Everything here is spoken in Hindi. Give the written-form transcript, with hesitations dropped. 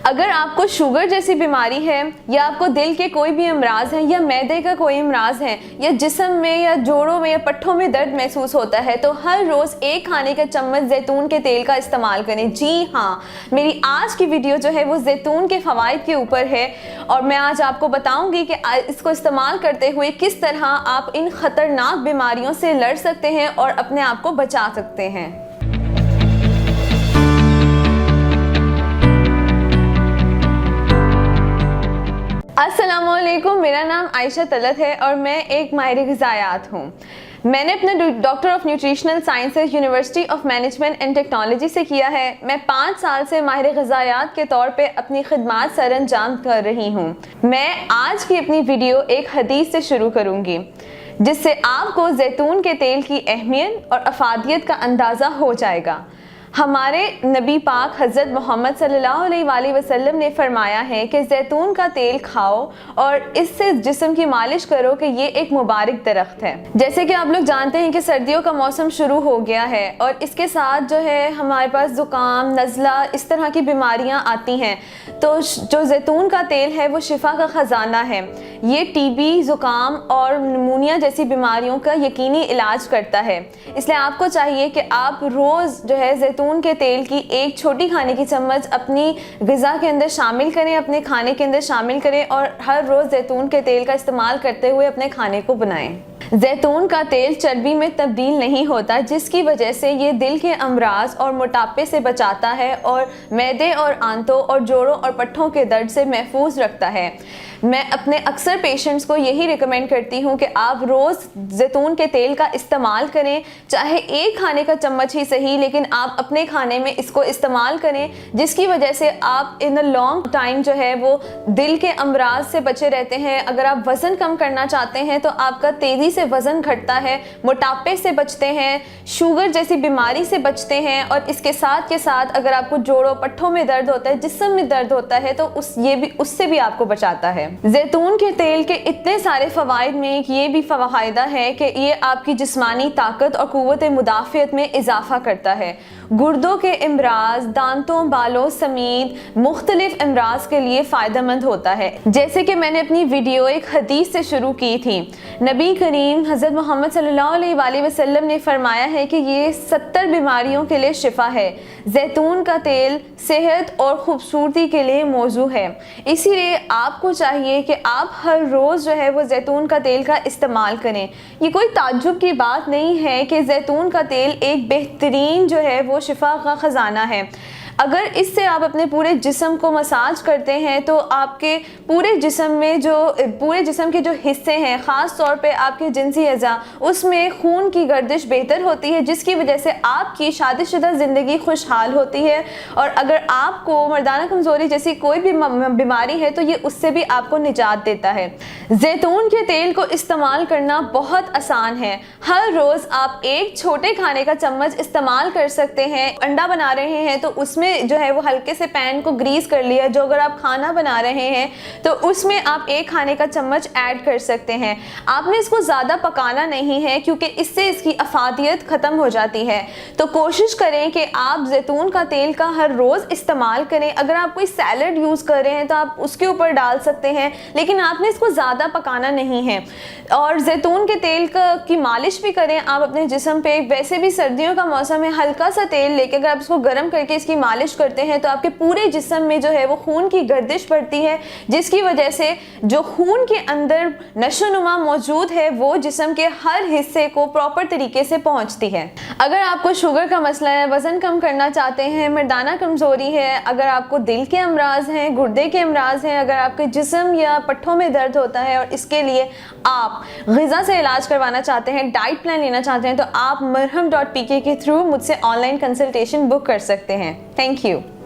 अगर आपको शुगर जैसी बीमारी है या आपको दिल के कोई भी अमराज हैं या मैदे का कोई अमराज है या जिस्म में या जोड़ों में या पट्ठों में दर्द महसूस होता है तो हर रोज़ एक खाने का चम्मच जैतून के तेल का इस्तेमाल करें। जी हाँ, मेरी आज की वीडियो जो है वो जैतून के फ़वाइद के ऊपर है और मैं आज आपको बताऊंगी कि इसको इस्तेमाल करते हुए किस तरह आप इन ख़तरनाक बीमारियों से लड़ सकते हैं और अपने आप को बचा सकते हैं। अस्सलामुअलैकुम, मेरा नाम आयशा तलत है और मैं एक माहिर ग़िज़ायात हूँ। मैंने अपना doctor of nutritional sciences university of management and technology से किया है। मैं 5 साल से माहिर ग़िज़ायात के तौर पे अपनी खिदमात सरअंजाम कर रही हूँ। मैं आज की अपनी वीडियो एक हदीस से शुरू करूँगी जिससे आपको जैतून के तेल की अहमियत और अफादियत का अंदाज़ा हो जाएगा। हमारे नबी पाक हज़रत मोहम्मद सल्लल्लाहु अलैहि वसल्लम ने फरमाया है कि जैतून का तेल खाओ और इससे जिस्म की मालिश करो कि ये एक मुबारक दरख्त है। जैसे कि आप लोग जानते हैं कि सर्दियों का मौसम शुरू हो गया है और इसके साथ जो है हमारे पास ज़ुकाम, नज़ला, इस तरह की बीमारियां आती हैं। तो जो जैतून का तेल है वो शिफा का ख़जाना है। ये टीबी, ज़ुकाम और निमोनिया जैसी बीमारियों का यकीनी इलाज करता है। इसलिए आपको चाहिए कि आप रोज़ जो है जैतून के तेल की एक छोटी खाने की चम्मच अपनी ग़िज़ा के अंदर शामिल करें, अपने खाने के अंदर शामिल करें और हर रोज़ जैतून के तेल का इस्तेमाल करते हुए अपने खाने को बनाएं। जैतून का तेल चर्बी में तब्दील नहीं होता, जिसकी वजह से ये दिल के अमराज और मोटापे से बचाता है और मैदे और आंतों और जोड़ों और पट्ठों के दर्द से महफूज रखता है। मैं अपने अक्सर पेशेंट्स को यही रिकमेंड करती हूँ कि आप रोज़ जैतून के तेल का इस्तेमाल करें, चाहे एक खाने का चम्मच ही सही, लेकिन आप अपने खाने में इसको इस्तेमाल करें, जिसकी वजह से आप इन अ लॉन्ग टाइम जो है वो दिल के अमराज से बचे रहते हैं। अगर आप वज़न कम करना चाहते हैं तो आपका तेज़ी से वज़न घटता है, मोटापे से बचते हैं, शुगर जैसी बीमारी से बचते हैं और इसके साथ के साथ अगर आपको जोड़ों पट्ठों में दर्द होता है, जिस्म में दर्द होता है तो उससे भी आपको बचाता है। जैतून के तेल के इतने सारे फ़वाइद में एक ये भी फ़ायदा है कि ये आपकी जिस्मानी ताकत और क़ुव्वत मुदाफ़ियत में इजाफ़ा करता है। गुर्दों के अमराज, दांतों, बालों समेत मुख्तलिफ अमराज के लिए फ़ायदेमंद होता है। जैसे कि मैंने अपनी वीडियो एक हदीस से शुरू की थी। नबी करीम हज़रत मोहम्मद सल्लल्लाहु अलैहि वसल्लम ने फरमाया है कि ये 70 बीमारियों के लिए शिफा है। जैतून का तेल सेहत और ख़ूबसूरती के लिए मौजू है। इसीलिए आपको चाहिए कि आप हर रोज़ जो है वो जैतून का तेल का इस्तेमाल करें। ये कोई ताज्जुब की बात नहीं है कि जैतून का तेल एक बेहतरीन जो है वो शिफा का ख़जाना है। अगर इससे आप अपने पूरे जिस्म को मसाज करते हैं तो आपके पूरे जिस्म के जो हिस्से हैं, ख़ास तौर पे आपके जिनसी अज़ा, उसमें खून की गर्दिश बेहतर होती है, जिसकी वजह से आपकी शादीशुदा ज़िंदगी खुशहाल होती है। और अगर आपको मर्दाना कमज़ोरी जैसी कोई भी बीमारी है तो ये उससे भी आपको निजात देता है। जैतून के तेल को इस्तेमाल करना बहुत आसान है। हर रोज़ आप एक छोटे खाने का चम्मच इस्तेमाल कर सकते हैं। अंडा बना रहे हैं तो उसमें जो है वो हल्के से पैन को ग्रीस कर लिया। जो अगर आप खाना बना रहे हैं तो उसमें आप एक खाने का चम्मच ऐड कर सकते हैं। आपने इसको ज़्यादा पकाना नहीं है क्योंकि इससे इसकी अफादियत ख़त्म हो जाती है। तो कोशिश करें कि आप जैतून का तेल का हर रोज़ इस्तेमाल करें। अगर आप कोई सैलड यूज़ कर रहे हैं तो आप उसके ऊपर डाल सकते हैं, लेकिन आपने इसको ज़्यादा पकाना नहीं है। और जैतून के तेल की मालिश भी करें आप अपने जिस्म पे। वैसे भी सर्दियों का मौसम है, हल्का सा तेल लेके अगर आप इसको गर्म करके इसकी मालिश करते हैं तो आपके पूरे जिस्म में जो है वो खून की गर्दिश बढ़ती है, जिसकी वजह से जो खून के अंदर नशोनुमा मौजूद है वो जिस्म के हर हिस्से को प्रॉपर तरीके से पहुंचती है। अगर आपको शुगर का मसला है, वज़न कम करना चाहते हैं, मर्दाना कमज़ोरी है, अगर आपको दिल के अमराज हैं, गुर्दे के अमराज हैं, अगर आपके जिस्म या पट्ठों में दर्द होता है और इसके लिए आप ग़िज़ा से इलाज करवाना चाहते हैं, डाइट प्लान लेना चाहते हैं, तो आप marham.pk के थ्रू मुझसे ऑनलाइन कंसल्टेशन बुक कर सकते हैं। Thank you.